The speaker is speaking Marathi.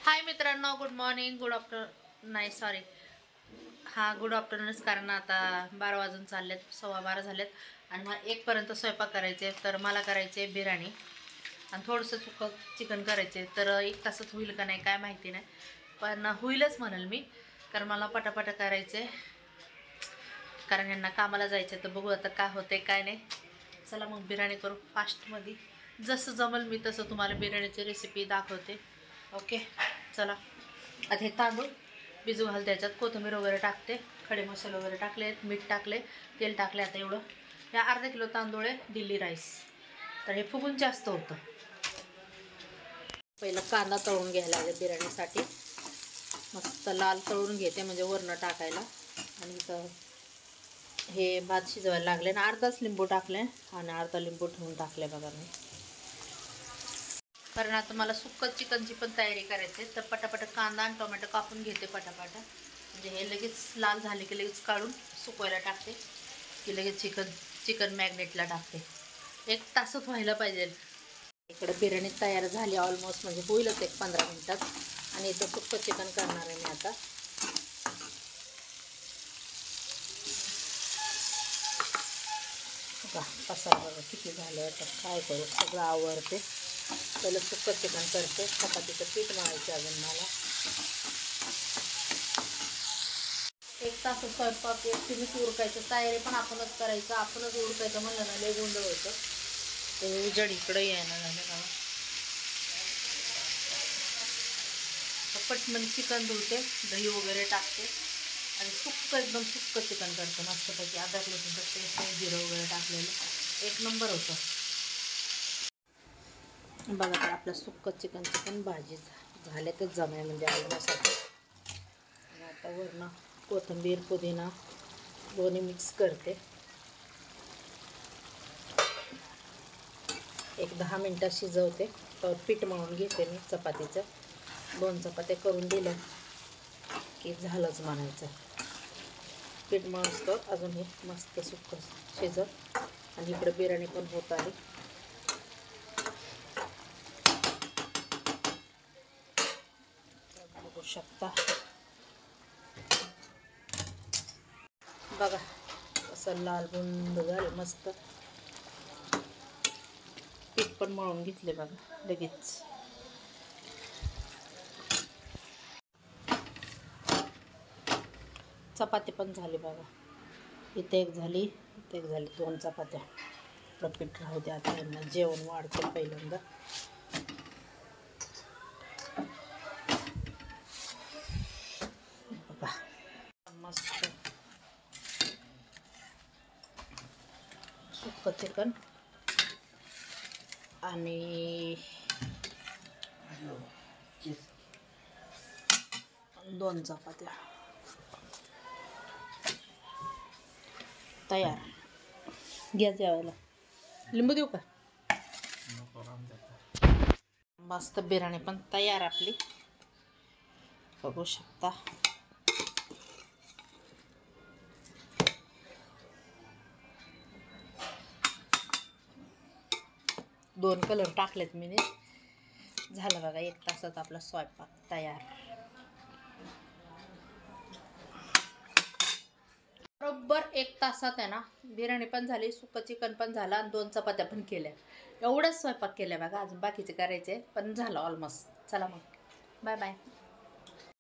हाय मित्रांनो, गुड मॉर्निंग, गुड आफ्टरनून, नाही सॉरी, हां गुड आफ्टरनूनच, कारण आता 12 वाजून चाललेत, 12:15 झालेत आणि मला 1 पर्यंत स्वयंपाक करायचे. तर मला करायचे बिर्याणी आणि थोडंसं सुकं चिकन करायचे. तर 1 तासात होईल का नाही काय माहिती नाही, पण होईलच म्हणाल मी, कारण मला पटापटा करायचे, कारण यांना कामाला जायचं. तर बघू आता काय होते काय नाही. चला मग बिर्याणी करू फास्टमध्ये, जसं जमल मी तसं तुम्हाला बिर्याणीची रेसिपी दाखवते. ओके चला. आता हे तांदूळ भिजू घालते, त्याच्यात कोथिंबीर वगैरे टाकते, खडे मसाले वगैरे टाकले, मीठ टाकले, तेल टाकले. आता एवढं या अर्धा किलो तांदूळ आहे, दिल्ली राईस. तर हे फुगून जास्त होतं. पहिला कांदा तळून घ्यायला लागेल बिर्याणीसाठी, मस्त लाल तळून घेते म्हणजे वरनं टाकायला. आणि इथं हे भात शिजवायला लागले ना, अर्धाच लिंबू टाकले आणि अर्धा लिंबू ठेवून टाकले बघा मी, कारण आता मला सुक्कं चिकनची पण तयारी करायची आहे. तर पटापट कांदा आणि टोमॅटो कापून घेते पटापट, म्हणजे हे लगेच लाल झाले की लगेच काढून सुकवायला टाकते, की लगेच चिकन मॅग्नेटला टाकते. 1 तासात व्हायला पाहिजे. इकडे बिर्याणी तयार झाली ऑलमोस्ट, म्हणजे होईलच 15 मिनिटात. आणि इथं सुक्कं चिकन करणार आहे मी आता. बघा पसार बघा किती झालं. आता काय करू, सगळं आवडते. पहिलं सुक्कं चिकन करते, चपातीचं पीठ मळायचं अजून मला. 1 तास स्वयंपाक एकटीनेच उरकायचं, तयारी पण आपणच करायचं, आपणच उरकायचं म्हणलं ना लय गोंधळ होतं. ते उजड इकडं यायला झालं का पटमन चिकन धुते, दही वगैरे टाकते आणि सुक्कं एकदम सुक्कं चिकन करते मस्तपैकी. अद्रक लसूणचं पेस्ट, जिरं वगैरे टाकलेलं 1 नंबर होतं. बघा तर आपलं सुक्कं चिकनची पण भाजी झाल्यातच जमाय, म्हणजे आवडण्यासाठी. आणि आता वरनं कोथिंबीर पुदिना दोन्ही मिक्स करते. 10 मिनटं शिजवते. तर पीठ मळून घेते मी चपातीचं. 2 चपात्या करून दिल्या की झालंच म्हणायचं. पीठ मळतो अजून हे मस्त सुक्कं शिजत. आणि इकडे बिर्याणी पण होत आहे. बघू शकता बघा असं लाल बुंद झालं मस्त. पीठ पण मळून घेतले बघा लगेच. चपाती पण झाली बघा, इथे एक झाली, इथे एक झाली, 2 चपात्या. आपलं पीठ राहू द्या, आता यांना जेवण वाढते पहिल्यांदा. बघा मस्त सुक्कं चिकन आणि 2 चपात्या तयार. घ्या जेवायला. लिंबू देऊ का? मस्त बिर्याणी पण तयार आपली, बघू शकता. दोन कलर टाकलेत मी. झालं बघा 1 तासात आपला स्वयंपाक तयार. बरोबर 1 तासात आहे ना, बिर्याणी पण झाली, सुक्कं चिकन पण झालं आणि 2 चपात्या पण केल्या. एवढंच स्वयंपाक केल्या बघा, अजून बाकीचे करायचे पण झालं ऑलमोस्ट. चला मग बाय बाय.